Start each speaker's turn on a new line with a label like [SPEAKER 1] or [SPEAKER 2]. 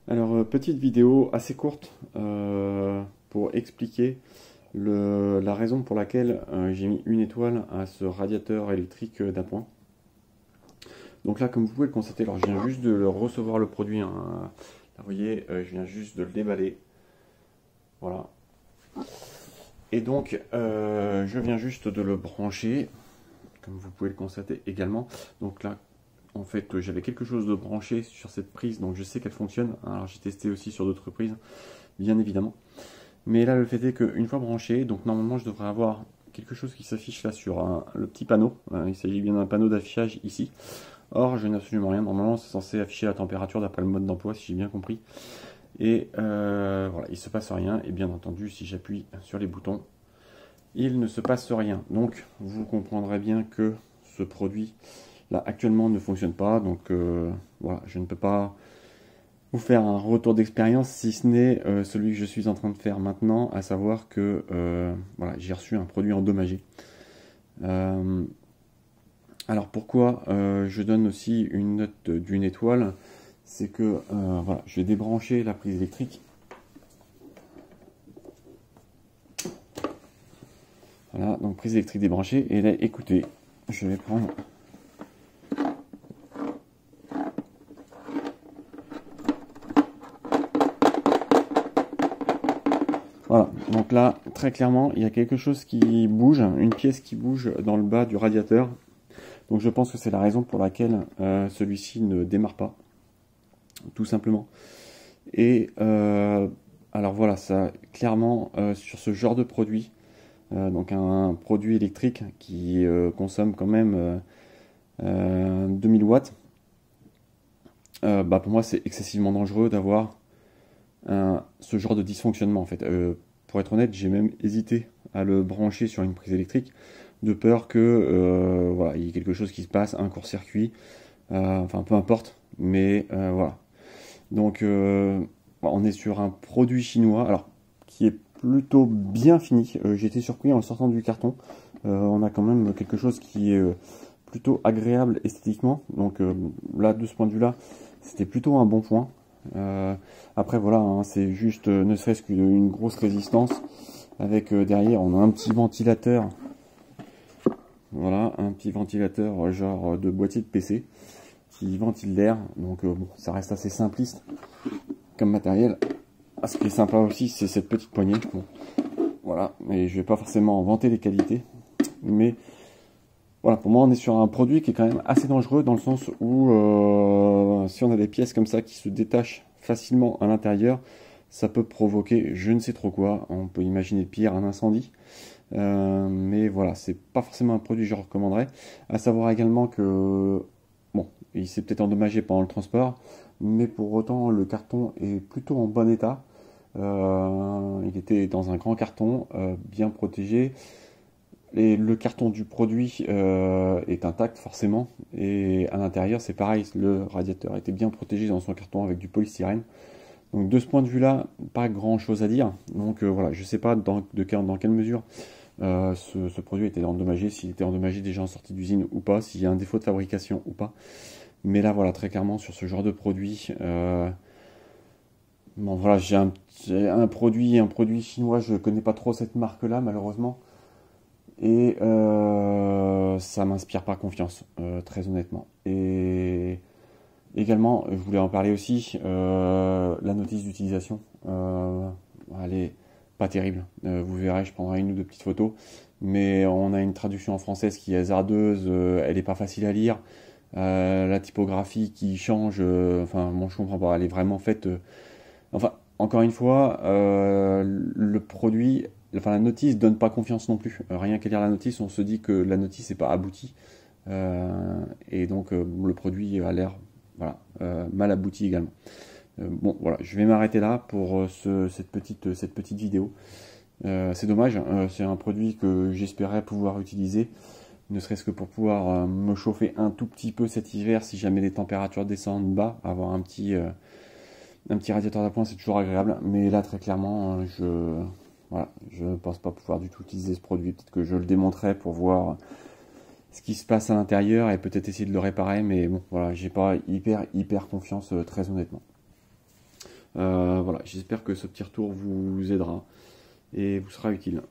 [SPEAKER 1] Alors, petite vidéo assez courte pour expliquer la raison pour laquelle j'ai mis une étoile à ce radiateur électrique d'appoint. Donc là, comme vous pouvez le constater, alors je viens juste de recevoir le produit, hein. Là, vous voyez, je viens juste de le déballer. Voilà. Et donc, je viens juste de le brancher, comme vous pouvez le constater également. Donc là, en fait, j'avais quelque chose de branché sur cette prise, donc je sais qu'elle fonctionne. Alors j'ai testé aussi sur d'autres prises, bien évidemment. Mais là, le fait est qu'une fois branché, donc normalement, je devrais avoir quelque chose qui s'affiche là sur le petit panneau. Il s'agit bien d'un panneau d'affichage ici. Or, je n'ai absolument rien. Normalement, c'est censé afficher la température d'après le mode d'emploi, si j'ai bien compris. Et voilà, il ne se passe rien. Et bien entendu, si j'appuie sur les boutons, il ne se passe rien. Donc, vous comprendrez bien que ce produit là actuellement ne fonctionne pas. Donc voilà, je ne peux pas vous faire un retour d'expérience si ce n'est celui que je suis en train de faire maintenant, à savoir que voilà, j'ai reçu un produit endommagé. Alors pourquoi je donne aussi une note d'une étoile, c'est que voilà, je vais débrancher la prise électrique. Voilà, donc prise électrique débranchée. Et là, écoutez, je vais prendre... Voilà, donc là, très clairement, il y a quelque chose qui bouge, une pièce qui bouge dans le bas du radiateur. Donc je pense que c'est la raison pour laquelle celui-ci ne démarre pas, tout simplement. Et alors voilà, ça clairement sur ce genre de produit, donc un produit électrique qui consomme quand même 2000 watts, bah pour moi c'est excessivement dangereux d'avoir ce genre de dysfonctionnement en fait. Pour être honnête, j'ai même hésité à le brancher sur une prise électrique, de peur que voilà, il y ait quelque chose qui se passe, un court-circuit, enfin peu importe, mais voilà. Donc on est sur un produit chinois, alors qui est plutôt bien fini. J'ai été surpris en le sortant du carton. On a quand même quelque chose qui est plutôt agréable esthétiquement. Donc là, de ce point de vue-là, c'était plutôt un bon point. Après voilà, hein, c'est juste ne serait-ce qu'une grosse résistance avec derrière on a un petit ventilateur, voilà, un petit ventilateur genre de boîtier de PC qui ventile l'air. Donc bon, ça reste assez simpliste comme matériel. Ah, ce qui est sympa aussi, c'est cette petite poignée. Bon, voilà, mais je vais pas forcément en vanter les qualités, mais voilà, pour moi on est sur un produit qui est quand même assez dangereux, dans le sens où si on a des pièces comme ça qui se détachent facilement à l'intérieur, ça peut provoquer je ne sais trop quoi. On peut imaginer le pire, un incendie. Mais voilà, c'est pas forcément un produit que je recommanderais. À savoir également que bon, il s'est peut-être endommagé pendant le transport, mais pour autant le carton est plutôt en bon état. Il était dans un grand carton, bien protégé. Et le carton du produit est intact forcément, et à l'intérieur c'est pareil, le radiateur était bien protégé dans son carton avec du polystyrène. Donc de ce point de vue là, pas grand chose à dire. Donc voilà, je sais pas dans quelle mesure ce produit était endommagé, s'il était endommagé déjà en sortie d'usine ou pas, s'il y a un défaut de fabrication ou pas. Mais là voilà, très clairement sur ce genre de produit, bon voilà, j'ai un produit chinois, je connais pas trop cette marque là malheureusement. Et ça m'inspire pas confiance, très honnêtement. Et également, je voulais en parler aussi, la notice d'utilisation, elle est pas terrible. Vous verrez, je prendrai une ou deux petites photos, mais on a une traduction en française qui est hasardeuse, elle est pas facile à lire. La typographie qui change, enfin, bon, je comprends pas, elle est vraiment faite. Enfin, encore une fois, le produit, enfin la notice donne pas confiance non plus. Rien qu'à lire la notice, on se dit que la notice n'est pas aboutie. Et donc le produit a l'air voilà, mal abouti également. Bon voilà, je vais m'arrêter là pour cette petite vidéo. C'est dommage, c'est un produit que j'espérais pouvoir utiliser, ne serait-ce que pour pouvoir me chauffer un tout petit peu cet hiver si jamais les températures descendent bas, avoir un petit radiateur d'appoint, c'est toujours agréable. Mais là très clairement, voilà, je ne pense pas pouvoir du tout utiliser ce produit. Peut-être que je le démonterai pour voir ce qui se passe à l'intérieur et peut-être essayer de le réparer, mais bon voilà, j'ai pas hyper confiance, très honnêtement. Voilà, j'espère que ce petit retour vous aidera et vous sera utile.